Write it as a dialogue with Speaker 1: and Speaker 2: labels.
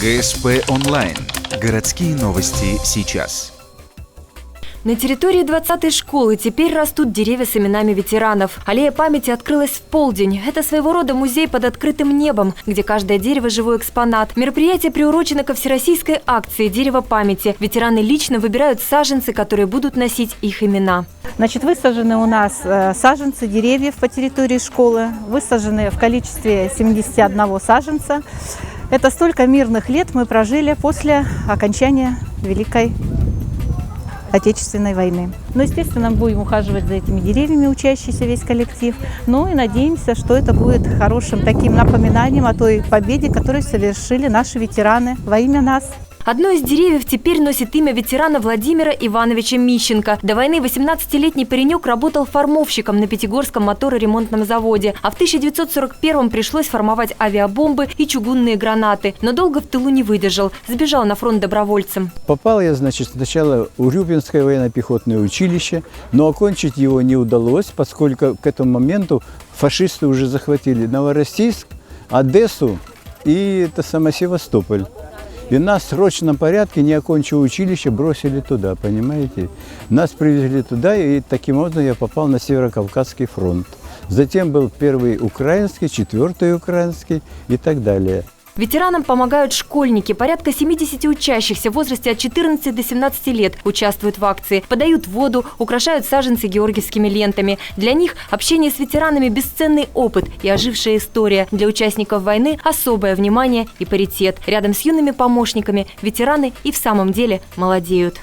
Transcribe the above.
Speaker 1: ГСП онлайн. Городские новости сейчас.
Speaker 2: На территории 20-й школы теперь растут деревья с именами ветеранов. Аллея памяти открылась в полдень. Это своего рода музей под открытым небом, где каждое дерево – живой экспонат. Мероприятие приурочено ко всероссийской акции «Дерево памяти». Ветераны лично выбирают саженцы, которые будут носить их имена.
Speaker 3: Значит, высажены у нас саженцы деревьев по территории школы. Высажены в количестве 71 саженца. Это столько мирных лет мы прожили после окончания Великой Отечественной войны. Но, естественно, будем ухаживать за этими деревьями, учащийся весь коллектив. Ну и надеемся, что это будет хорошим таким напоминанием о той победе, которую совершили наши ветераны во имя нас.
Speaker 2: Одно из деревьев теперь носит имя ветерана Владимира Ивановича Мищенко. До войны 18-летний паренек работал формовщиком на Пятигорском моторо-ремонтном заводе. А в 1941-м пришлось формовать авиабомбы и чугунные гранаты. Но долго в тылу не выдержал. Сбежал на фронт добровольцем.
Speaker 4: Попал я, значит, сначала в Урюпинское военно-пехотное училище, но окончить его не удалось, поскольку к этому моменту фашисты уже захватили Новороссийск, Одессу и Севастополь. И нас в срочном порядке, не окончив училище, бросили туда, понимаете? Нас привезли туда, и таким образом я попал на Северокавказский фронт. Затем был первый украинский, 4-й украинский и так далее.
Speaker 2: Ветеранам помогают школьники. Порядка 70 учащихся в возрасте от 14 до 17 лет участвуют в акции. Подают воду, украшают саженцы георгиевскими лентами. Для них общение с ветеранами – бесценный опыт и ожившая история. Для участников войны – особое внимание и паритет. Рядом с юными помощниками ветераны и в самом деле молодеют.